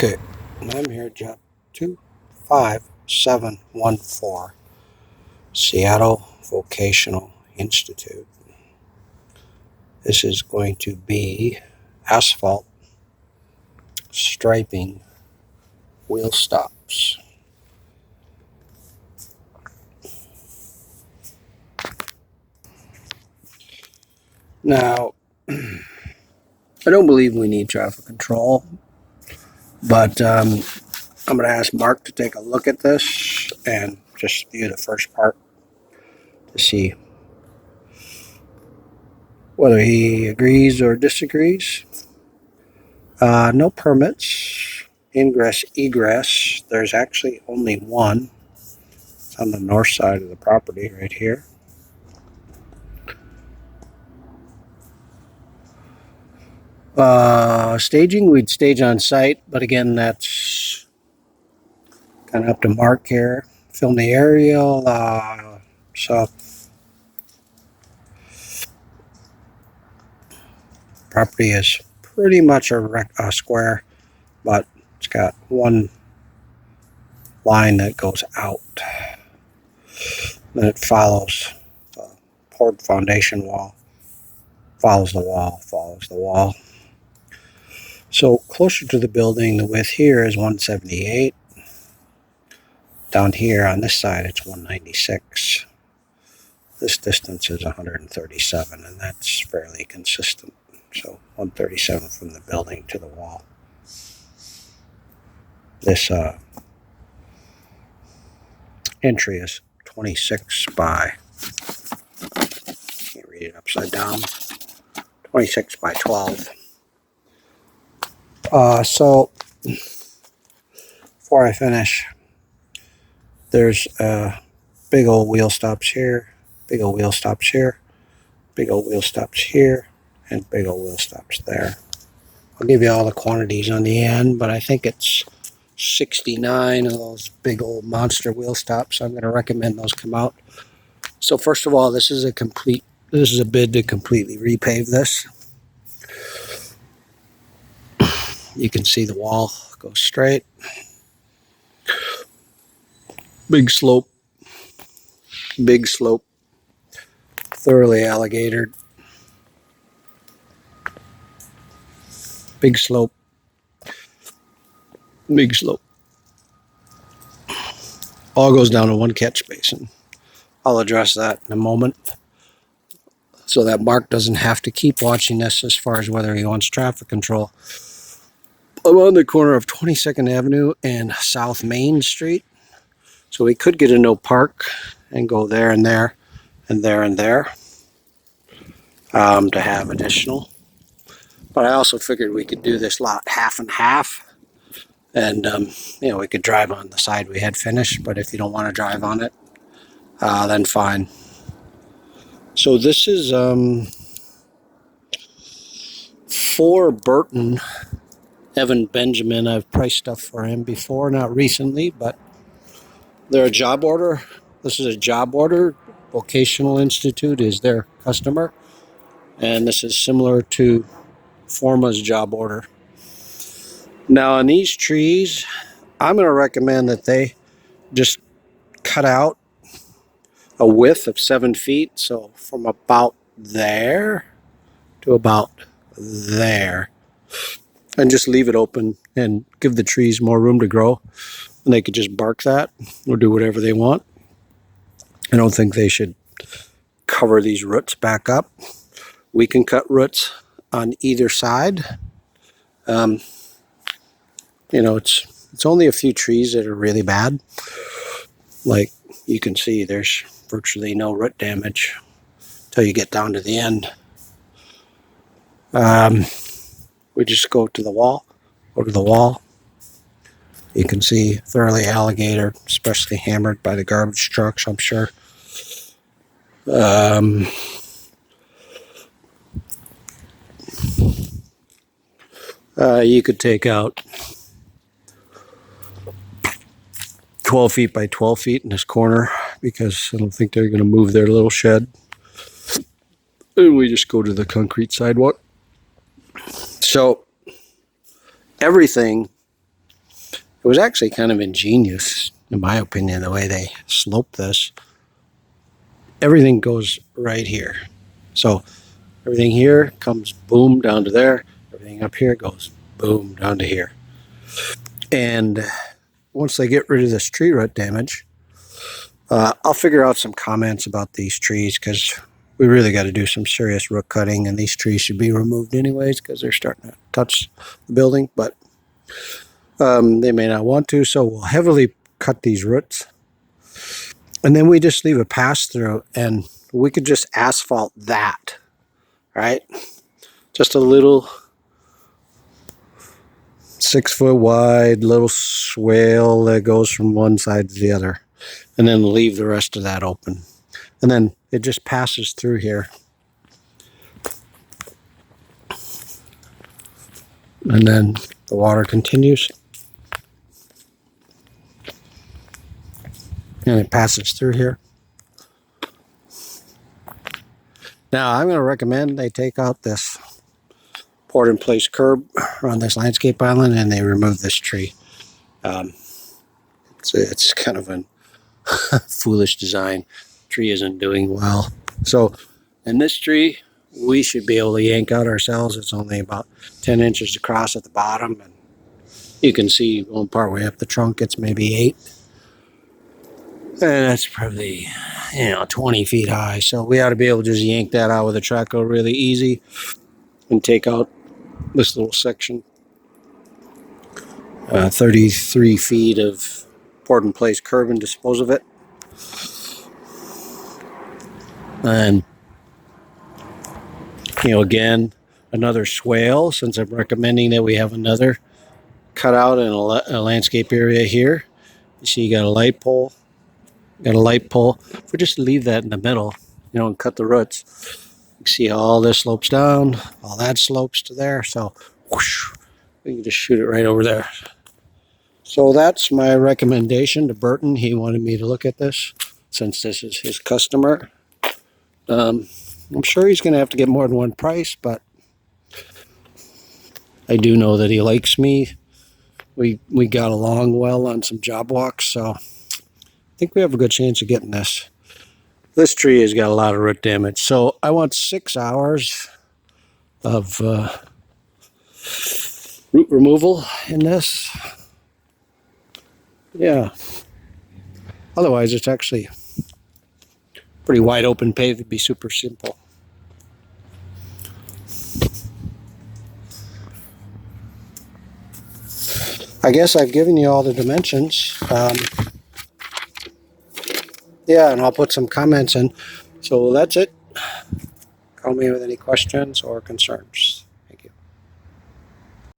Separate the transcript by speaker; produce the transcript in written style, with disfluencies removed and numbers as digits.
Speaker 1: Okay, I'm here, job 25714, Seattle Vocational Institute. This is going to be asphalt striping wheel stops. Now, I don't believe we need traffic control, but I'm going to ask Mark to take a look at this and just view the first part to see whether he agrees or disagrees. No permits, ingress, egress. There's actually only one. It's on the north side of the property right here. Staging, we'd stage on site, but again, that's kind of up to Mark here. Film the aerial, so property is pretty much a square, but it's got one line that goes out. Then it follows the poured foundation wall, follows the wall. So closer to the building, the width here is 178. Down here on this side, it's 196. This distance is 137, and that's fairly consistent. So 137 from the building to the wall. This entry is 26 by, can't read it upside down, 26 by 12. So before I finish, there's big old wheel stops here, big old wheel stops here, big old wheel stops here, and big old wheel stops there. I'll give you all the quantities on the end, but I think it's 69 of those big old monster wheel stops. I'm going to recommend those come out. So first of all, this is a bid to completely repave this. You can see the wall goes straight. Big slope, thoroughly alligatored. Big slope. All goes down to one catch basin. I'll address that in a moment so that Mark doesn't have to keep watching this as far as whether he wants traffic control. I'm on the corner of 22nd Avenue and South Main Street. So we could get a no park and go there and there and there and there to have additional. But I also figured we could do this lot half and half. And, we could drive on the side we had finished. But if you don't want to drive on it, then fine. So this is for Burton, Evan Benjamin. I've priced stuff for him before, not recently, but they're a job order. This is a job order. Vocational Institute is their customer. And this is similar to Forma's job order. Now on these trees, I'm going to recommend that they just cut out a width of 7 feet. So from about there to about there. And just leave it open and give the trees more room to grow. And they could just bark that or do whatever they want. I don't think they should cover these roots back up. We can cut roots on either side. It's only a few trees that are really bad. Like you can see, there's virtually no root damage until you get down to the end. We just go to the wall. You can see thoroughly alligator, especially hammered by the garbage trucks, I'm sure. You could take out 12 feet by 12 feet in this corner because I don't think they're going to move their little shed. And we just go to the concrete sidewalk. So everything It was actually kind of ingenious, in my opinion, the way they sloped this. Everything goes right here. So everything here comes boom down to there. Everything up here goes boom down to here. And once they get rid of this tree root damage, I'll figure out some comments about these trees, because we really got to do some serious root cutting, and these trees should be removed anyways because they're starting to touch the building, but they may not want to, so we'll heavily cut these roots. And then we just leave a pass through, and we could just asphalt that, right? Just a little 6 foot wide little swale that goes from one side to the other, and then leave the rest of that open. And then it just passes through here. And then the water continues. And it passes through here. Now, I'm going to recommend they take out this poured-in-place curb on this landscape island, and they remove this tree. It's kind of a foolish design. Tree isn't doing well. So, in this tree, we should be able to yank out ourselves. It's only about 10 inches across at the bottom, and you can see going part way up the trunk, it's maybe 8. And that's probably, 20 feet high. So we ought to be able to just yank that out with a trackhoe really easy and take out this little section. 33 feet of poured-in-place curb and dispose of it. And, again, another swale, since I'm recommending that we have another cutout in a landscape area here. You see you got a light pole. Got a light pole. If we just leave that in the middle, and cut the roots, you can see how all this slopes down, all that slopes to there. So whoosh, we can just shoot it right over there. So that's my recommendation to Burton. He wanted me to look at this since this is his customer. I'm sure he's going to have to get more than one price, but I do know that he likes me. We got along well on some job walks, so I think we have a good chance of getting this. This tree has got a lot of root damage, so I want 6 hours of root removal in this. Yeah. Otherwise, it's actually pretty wide open pave. It'd be super simple. I guess I've given you all the dimensions. Yeah, and I'll put some comments in. So that's it. Call me with any questions or concerns.